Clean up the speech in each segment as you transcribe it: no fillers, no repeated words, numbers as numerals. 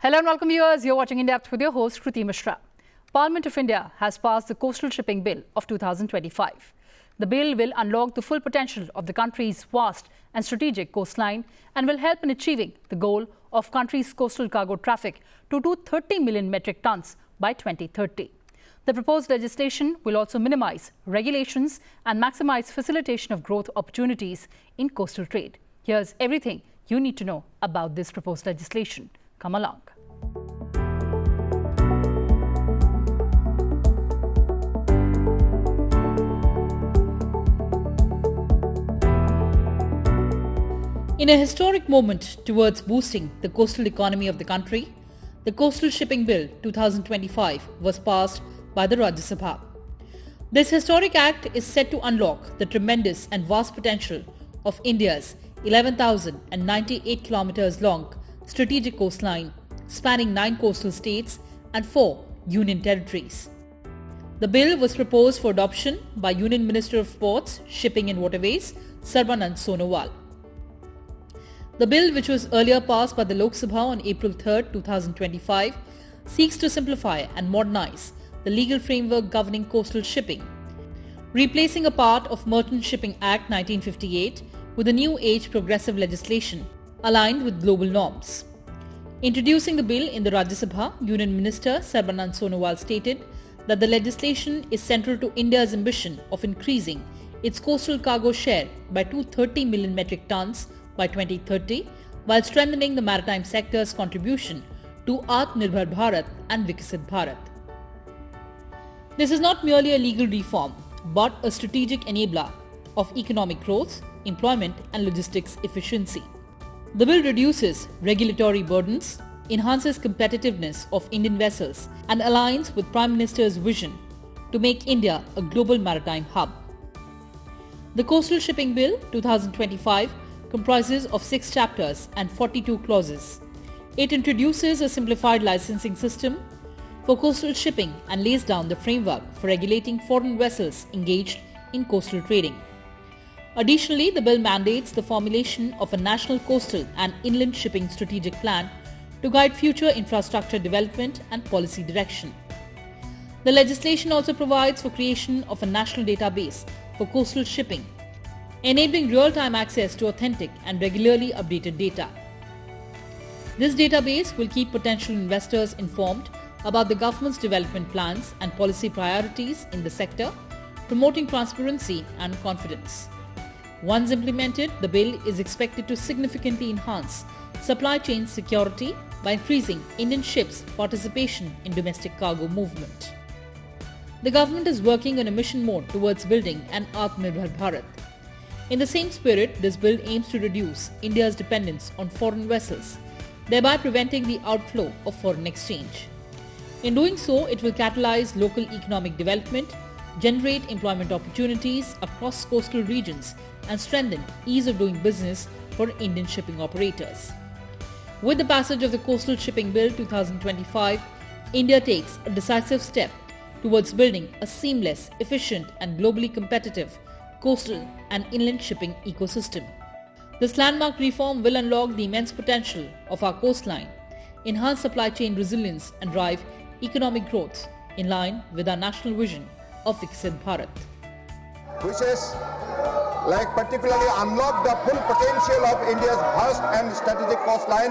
Hello and welcome viewers. You're watching In Depth with your host Kriti Mishra. Parliament of India has passed the Coastal Shipping Bill of 2025. The bill will unlock the full potential of the country's vast and strategic coastline and will help in achieving the goal of country's coastal cargo traffic to 230 million metric tons by 2030. The proposed legislation will also minimize regulations and maximize facilitation of growth opportunities in coastal trade. Here's everything you need to know about this proposed legislation. Come along. In a historic moment towards boosting the coastal economy of the country, the Coastal Shipping Bill 2025 was passed by the Rajya Sabha. This historic act is set to unlock the tremendous and vast potential of India's 11,098 kilometers long strategic coastline spanning 9 coastal states and 4 union territories. The bill was proposed for adoption by Union Minister of Ports, Shipping and Waterways, Sarbanand Sonowal. The bill, which was earlier passed by the Lok Sabha on April 3, 2025, seeks to simplify and modernize the legal framework governing coastal shipping, replacing a part of Merchant Shipping Act 1958 with a new age progressive legislation aligned with global norms. Introducing the bill in the Rajya Sabha, Union Minister Sarbanand Sonowal stated that the legislation is central to India's ambition of increasing its coastal cargo share by 230 million metric tons by 2030, while strengthening the maritime sector's contribution to Atmanirbhar Bharat and Viksit Bharat. This is not merely a legal reform, but a strategic enabler of economic growth, employment and logistics efficiency. The bill reduces regulatory burdens, enhances competitiveness of Indian vessels and aligns with Prime Minister's vision to make India a global maritime hub. The Coastal Shipping Bill 2025 comprises of 6 chapters and 42 clauses. It introduces a simplified licensing system for coastal shipping and lays down the framework for regulating foreign vessels engaged in coastal trading. Additionally, the bill mandates the formulation of a national coastal and inland shipping strategic plan to guide future infrastructure development and policy direction. The legislation also provides for creation of a national database for coastal shipping, enabling real-time access to authentic and regularly updated data. This database will keep potential investors informed about the government's development plans and policy priorities in the sector, promoting transparency and confidence. Once implemented, the bill is expected to significantly enhance supply chain security by increasing Indian ships' participation in domestic cargo movement. The government is working on a mission mode towards building an Atmanirbhar Bharat. In the same spirit, this bill aims to reduce India's dependence on foreign vessels, thereby preventing the outflow of foreign exchange. In doing so, it will catalyze local economic development, generate employment opportunities across coastal regions, and strengthen ease of doing business for Indian shipping operators. With the passage of the Coastal Shipping Bill 2025, India takes a decisive step towards building a seamless, efficient, and globally competitive coastal and inland shipping ecosystem. This landmark reform will unlock the immense potential of our coastline, enhance supply chain resilience, and drive economic growth in line with our national vision of Viksit Bharat. Which is particularly unlock the full potential of India's vast and strategic coastline,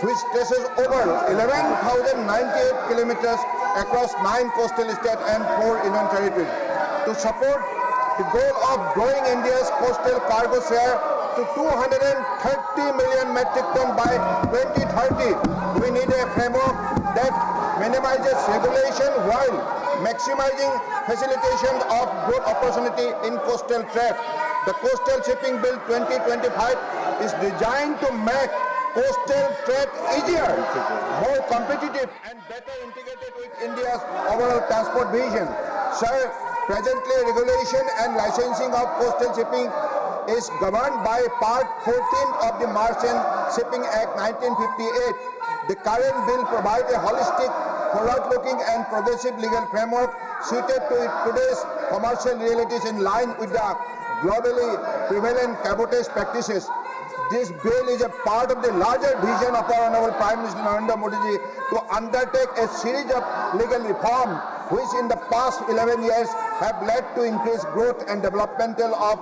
which stretches over 11,098 kilometers across 9 coastal states and 4 union territories. To support the goal of growing India's coastal cargo share to 230 million metric tons by 2030, we need a framework that minimizes regulation while maximizing facilitation of growth opportunity in coastal trade. The Coastal Shipping Bill 2025 is designed to make coastal trade easier, more competitive and better integrated with India's overall transport vision. Sir, presently regulation and licensing of coastal shipping is governed by Part 14 of the Merchant Shipping Act 1958. The current bill provides a holistic, forward-looking and progressive legal framework suited to today's commercial realities in line with the globally prevalent cabotage practices. This bill is a part of the larger vision of our Honorable Prime Minister Narendra Modi ji to undertake a series of legal reform which in the past 11 years have led to increased growth and developmental of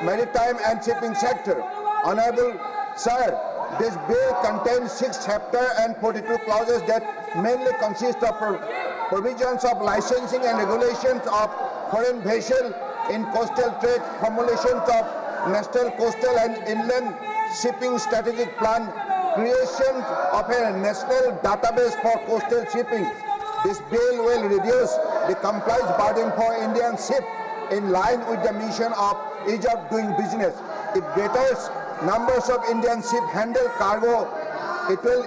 maritime and shipping sector. Honorable Sir, this bill contains 6 chapters and 42 clauses that mainly consist of provisions of licensing and regulations of foreign vessels in coastal trade, formulations of national coastal and inland shipping strategic plan, creation of a national database for coastal shipping. This bill will reduce the compliance burden for Indian ships in line with the mission of ease of doing business. If greater numbers of Indian ships handle cargo, it will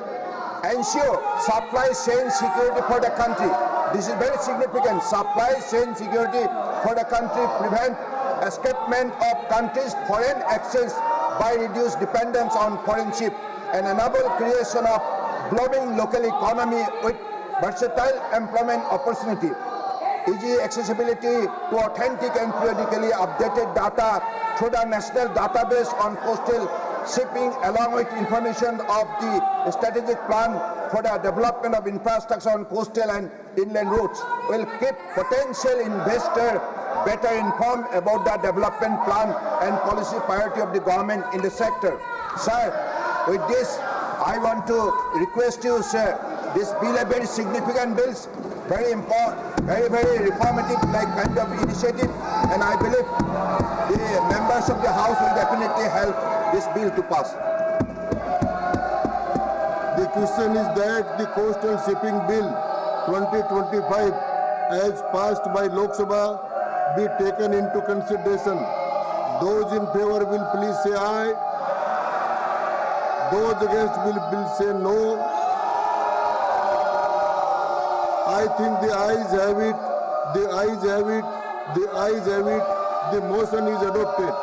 ensure supply chain security for the country. This is very significant. Supply chain security for the country prevent escapement of countries' foreign exchange by reduced dependence on foreign ships and enable creation of blooming local economy with versatile employment opportunity. Easy accessibility to authentic and periodically updated data through the national database on coastal shipping along with information of the strategic plan for the development of infrastructure on coastal and inland routes will keep potential investors better informed about the development plan and policy priority of the government in the sector. Sir, with this, I want to request you, sir, this bill is very significant bills, very important, very reformative like kind of initiative, and I believe the members of the House will definitely help this bill to pass. The question is that the Coastal Shipping Bill 2025 as passed by Lok Sabha be taken into consideration. Those in favor will please say aye. Those against will say no. I think the ayes have it, the ayes have it, the ayes have it, the motion is adopted.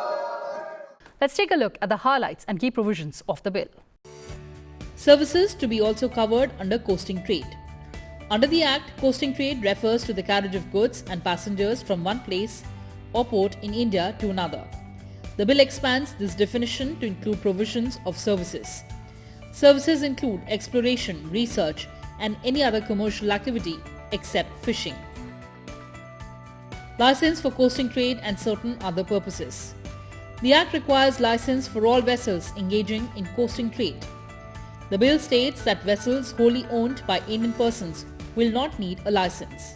Let's take a look at the highlights and key provisions of the bill. Services to be also covered under coasting trade. Under the Act, coasting trade refers to the carriage of goods and passengers from one place or port in India to another. The bill expands this definition to include provisions of services. Services include exploration, research, and any other commercial activity except fishing. License for coasting trade and certain other purposes. The Act requires license for all vessels engaging in coasting trade. The bill states that vessels wholly owned by Indian persons will not need a license.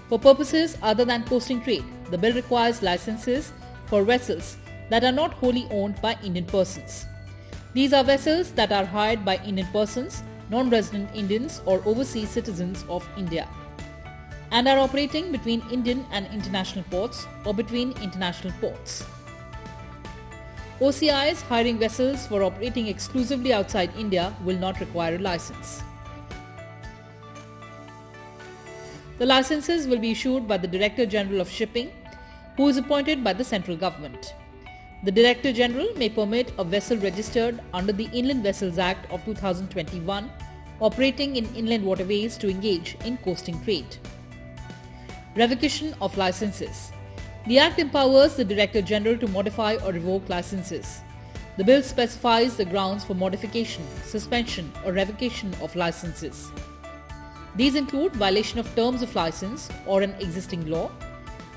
For purposes other than coasting trade, the bill requires licenses for vessels that are not wholly owned by Indian persons. These are vessels that are hired by Indian persons, non-resident Indians or overseas citizens of India, and are operating between Indian and international ports or between international ports. OCIs hiring vessels for operating exclusively outside India will not require a license. The licenses will be issued by the Director General of Shipping, who is appointed by the central government. The Director General may permit a vessel registered under the Inland Vessels Act of 2021 operating in inland waterways to engage in coasting trade. Revocation of licenses. The Act empowers the Director General to modify or revoke licenses. The bill specifies the grounds for modification, suspension, or revocation of licenses. These include violation of terms of license or an existing law,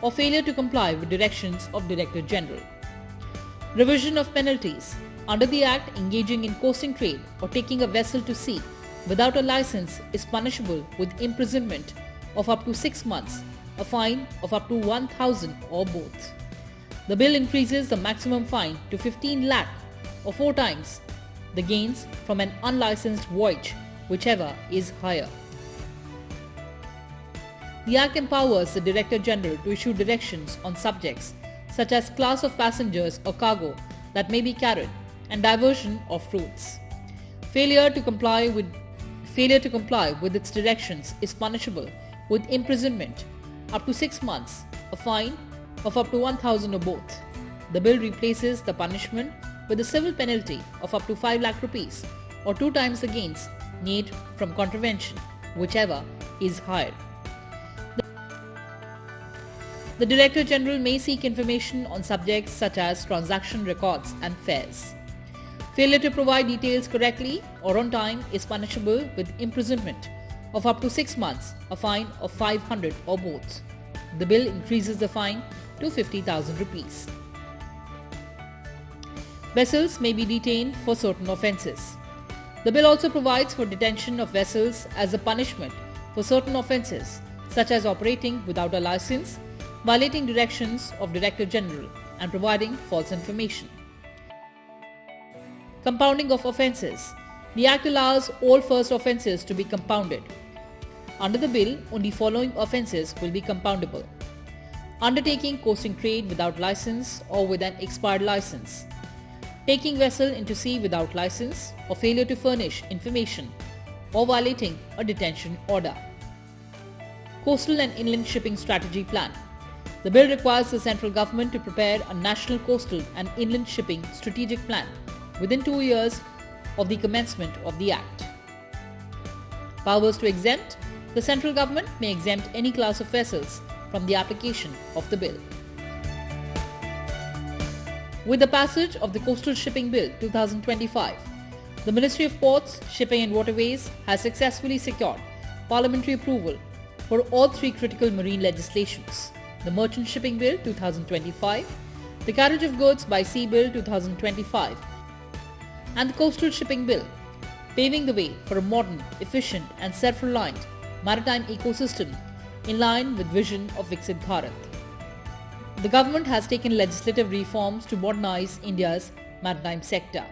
or failure to comply with directions of Director General. Revision of penalties. Under the Act, engaging in coasting trade or taking a vessel to sea without a license is punishable with imprisonment of up to 6 months, a fine of up to 1,000 or both. The bill increases the maximum fine to 15 lakh or 4 times the gains from an unlicensed voyage, whichever is higher. The Act empowers the Director General to issue directions on subjects such as class of passengers or cargo that may be carried and diversion of routes. Failure to comply with its directions is punishable with imprisonment up to 6 months, a fine of up to 1,000 or both. The bill replaces the punishment with a civil penalty of up to 5 lakh rupees or 2 times the gains made from contravention, whichever is higher. The Director General may seek information on subjects such as transaction records and fares. Failure to provide details correctly or on time is punishable with imprisonment of up to 6 months, a fine of 500 or both. The bill increases the fine to 50,000 rupees. Vessels may be detained for certain offences. The bill also provides for detention of vessels as a punishment for certain offences such as operating without a licence, violating directions of Director General and providing false information. Compounding of offences. The Act allows all first offences to be compounded. Under the bill, only following offences will be compoundable: undertaking coasting trade without licence or with an expired licence, taking vessel into sea without licence or failure to furnish information, or violating a detention order. Coastal and Inland Shipping Strategy Plan. The bill requires the central government to prepare a national coastal and inland shipping strategic plan within 2 years of the commencement of the Act. Powers to exempt. The central government may exempt any class of vessels from the application of the bill. With the passage of the Coastal Shipping Bill 2025, the Ministry of Ports, Shipping and Waterways has successfully secured parliamentary approval for all 3 critical marine legislations: the Merchant Shipping Bill 2025, the Carriage of Goods by Sea Bill 2025, and the Coastal Shipping Bill, paving the way for a modern, efficient and self-reliant maritime ecosystem in line with vision of Viksit Bharat. The government has taken legislative reforms to modernize India's maritime sector.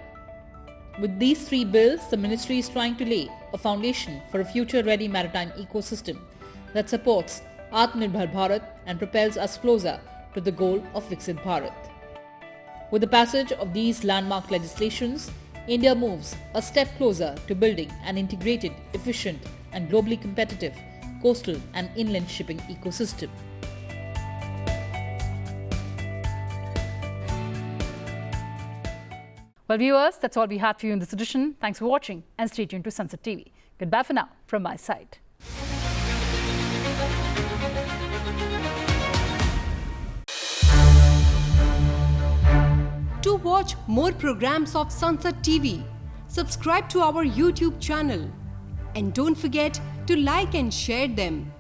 With these 3 bills, the ministry is trying to lay a foundation for a future-ready maritime ecosystem that supports Atmanirbhar Bharat and propels us closer to the goal of Viksit Bharat. With the passage of these landmark legislations, India moves a step closer to building an integrated, efficient and globally competitive coastal and inland shipping ecosystem. Well, viewers, that's all we had for you in this edition. Thanks for watching and stay tuned to Sansad TV. Goodbye for now from my side. To watch more programs of Sansad TV, subscribe to our YouTube channel and don't forget to like and share them.